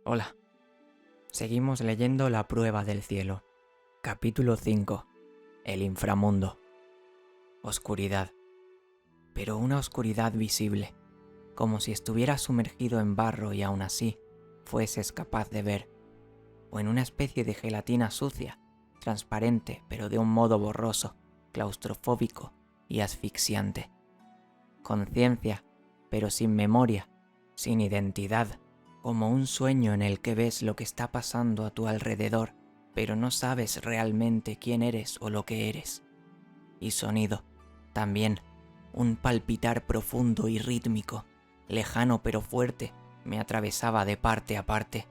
Hola. Seguimos leyendo La prueba del cielo. Capítulo 5. El inframundo. Oscuridad. Pero una oscuridad visible, como si estuvieras sumergido en barro y aún así fueses capaz de ver, o en una especie de gelatina sucia, transparente pero de un modo borroso, claustrofóbico y asfixiante. Conciencia, pero sin memoria, sin identidad, como un sueño en el que ves lo que está pasando a tu alrededor, pero no sabes realmente quién eres o lo que eres. Y sonido, también, un palpitar profundo y rítmico, lejano pero fuerte, me atravesaba de parte a parte.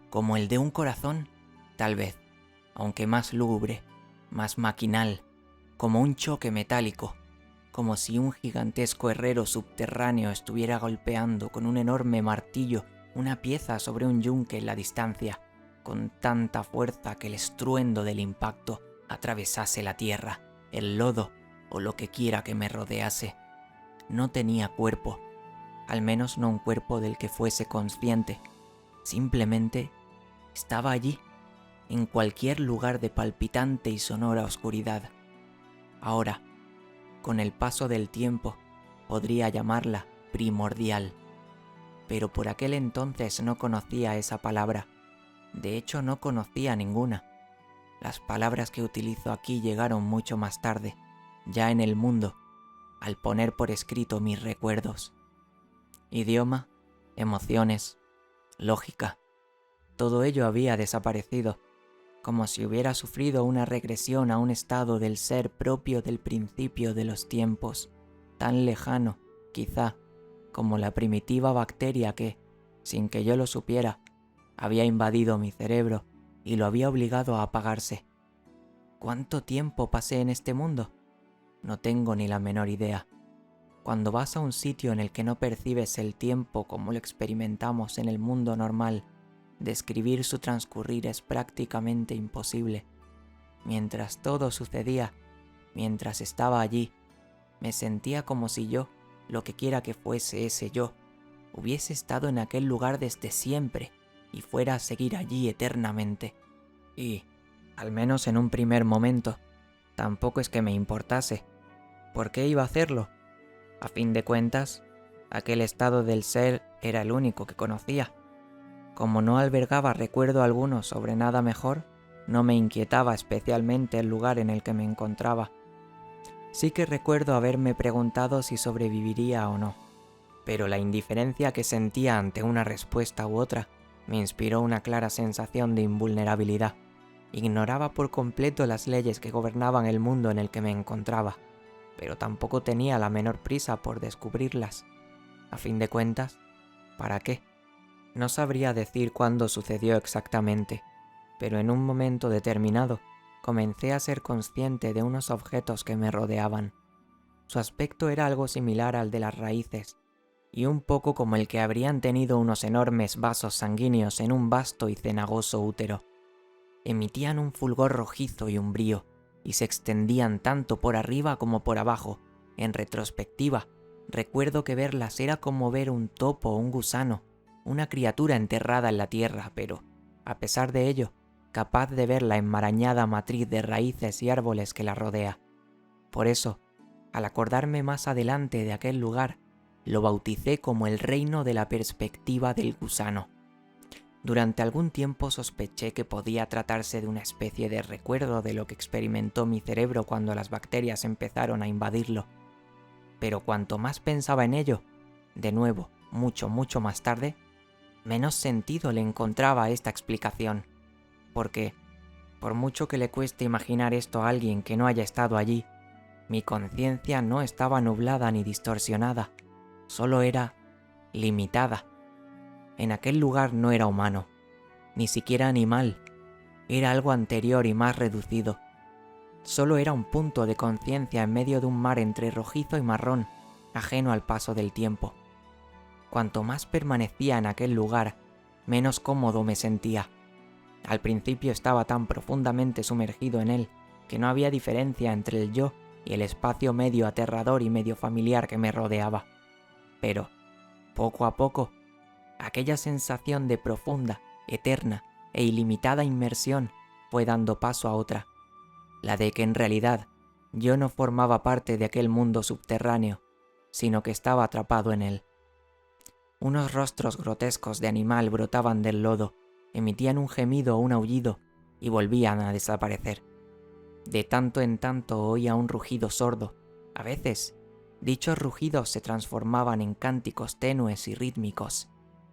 Como el de un corazón, tal vez, aunque más lúgubre, más maquinal, como un choque metálico, como si un gigantesco herrero subterráneo estuviera golpeando con un enorme martillo una pieza sobre un yunque en la distancia, con tanta fuerza que el estruendo del impacto atravesase la tierra, el lodo o lo que quiera que me rodease. No tenía cuerpo, al menos no un cuerpo del que fuese consciente. Simplemente estaba allí, en cualquier lugar de palpitante y sonora oscuridad. Ahora, con el paso del tiempo, podría llamarla primordial. Pero por aquel entonces no conocía esa palabra. De hecho, no conocía ninguna. Las palabras que utilizo aquí llegaron mucho más tarde, ya en el mundo, al poner por escrito mis recuerdos. Idioma, emociones, lógica, todo ello había desaparecido, como si hubiera sufrido una regresión a un estado del ser propio del principio de los tiempos, tan lejano, quizá, como la primitiva bacteria que, sin que yo lo supiera, había invadido mi cerebro y lo había obligado a apagarse. ¿Cuánto tiempo pasé en este mundo? No tengo ni la menor idea. Cuando vas a un sitio en el que no percibes el tiempo como lo experimentamos en el mundo normal, describir su transcurrir es prácticamente imposible. Mientras todo sucedía, mientras estaba allí, me sentía como si yo, lo que quiera que fuese ese yo, hubiese estado en aquel lugar desde siempre y fuera a seguir allí eternamente. Y, al menos en un primer momento, tampoco es que me importase. ¿Por qué iba a hacerlo? A fin de cuentas, aquel estado del ser era el único que conocía. Como no albergaba recuerdo alguno sobre nada mejor, no me inquietaba especialmente el lugar en el que me encontraba. Sí que recuerdo haberme preguntado si sobreviviría o no, pero la indiferencia que sentía ante una respuesta u otra me inspiró una clara sensación de invulnerabilidad. Ignoraba por completo las leyes que gobernaban el mundo en el que me encontraba, pero tampoco tenía la menor prisa por descubrirlas. A fin de cuentas, ¿para qué? No sabría decir cuándo sucedió exactamente, pero en un momento determinado comencé a ser consciente de unos objetos que me rodeaban. Su aspecto era algo similar al de las raíces, y un poco como el que habrían tenido unos enormes vasos sanguíneos en un vasto y cenagoso útero. Emitían un fulgor rojizo y umbrío, y se extendían tanto por arriba como por abajo. En retrospectiva, recuerdo que verlas era como ver un topo o un gusano, una criatura enterrada en la tierra, pero, a pesar de ello, capaz de ver la enmarañada matriz de raíces y árboles que la rodea. Por eso, al acordarme más adelante de aquel lugar, lo bauticé como el reino de la perspectiva del gusano. Durante algún tiempo sospeché que podía tratarse de una especie de recuerdo de lo que experimentó mi cerebro cuando las bacterias empezaron a invadirlo. Pero cuanto más pensaba en ello, de nuevo, mucho más tarde, menos sentido le encontraba a esta explicación. Porque, por mucho que le cueste imaginar esto a alguien que no haya estado allí, mi conciencia no estaba nublada ni distorsionada, solo era limitada. En aquel lugar no era humano, ni siquiera animal, era algo anterior y más reducido. Solo era un punto de conciencia en medio de un mar entre rojizo y marrón, ajeno al paso del tiempo. Cuanto más permanecía en aquel lugar, menos cómodo me sentía. Al principio estaba tan profundamente sumergido en él que no había diferencia entre el yo y el espacio medio aterrador y medio familiar que me rodeaba. Pero, poco a poco, Aquella sensación de profunda, eterna e ilimitada inmersión fue dando paso a otra, la de que en realidad yo no formaba parte de aquel mundo subterráneo, sino que estaba atrapado en él. Unos rostros grotescos de animal brotaban del lodo, emitían un gemido o un aullido y volvían a desaparecer. De tanto en tanto oía un rugido sordo. A veces, dichos rugidos se transformaban en cánticos tenues y rítmicos,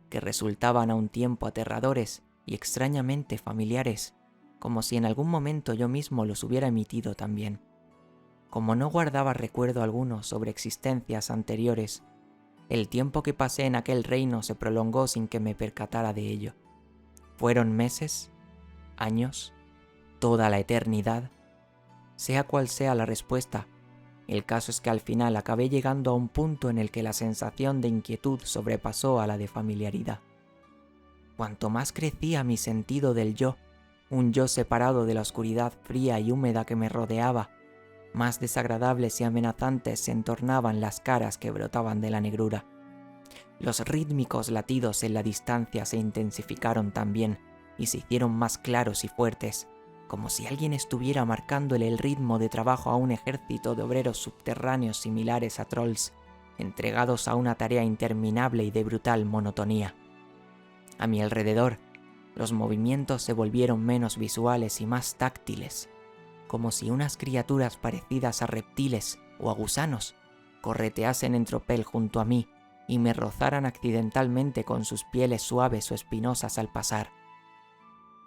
que resultaban a un tiempo aterradores y extrañamente familiares, como si en algún momento yo mismo los hubiera emitido también. Como no guardaba recuerdo alguno sobre existencias anteriores, el tiempo que pasé en aquel reino se prolongó sin que me percatara de ello. ¿Fueron meses? ¿Años? ¿Toda la eternidad? Sea cual sea la respuesta, el caso es que al final acabé llegando a un punto en el que la sensación de inquietud sobrepasó a la de familiaridad. Cuanto más crecía mi sentido del yo, un yo separado de la oscuridad fría y húmeda que me rodeaba, más desagradables y amenazantes se entornaban las caras que brotaban de la negrura. Los rítmicos latidos en la distancia se intensificaron también y se hicieron más claros y fuertes, como si alguien estuviera marcándole el ritmo de trabajo a un ejército de obreros subterráneos similares a trolls, entregados a una tarea interminable y de brutal monotonía. A mi alrededor, los movimientos se volvieron menos visuales y más táctiles, como si unas criaturas parecidas a reptiles o a gusanos correteasen en tropel junto a mí y me rozaran accidentalmente con sus pieles suaves o espinosas al pasar.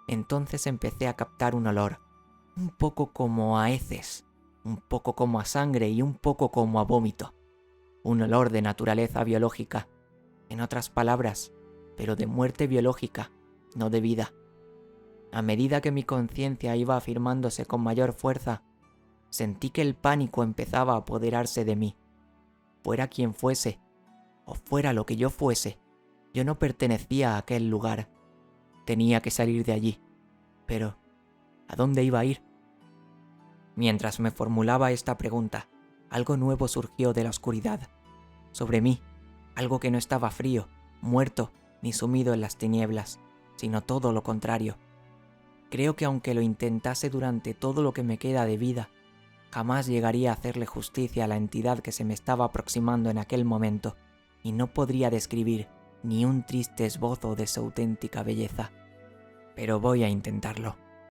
Entonces empecé a captar un olor, un poco como a heces, un poco como a sangre y un poco como a vómito. Un olor de naturaleza biológica, en otras palabras, pero de muerte biológica, no de vida. A medida que mi conciencia iba afirmándose con mayor fuerza, sentí que el pánico empezaba a apoderarse de mí. Fuera quien fuese, o fuera lo que yo fuese, yo no pertenecía a aquel lugar. Tenía que salir de allí. Pero, ¿a dónde iba a ir? Mientras me formulaba esta pregunta, algo nuevo surgió de la oscuridad. Sobre mí, algo que no estaba frío, muerto, ni sumido en las tinieblas, sino todo lo contrario. Creo que aunque lo intentase durante todo lo que me queda de vida, jamás llegaría a hacerle justicia a la entidad que se me estaba aproximando en aquel momento, y no podría describir ni un triste esbozo de su auténtica belleza. Pero voy a intentarlo.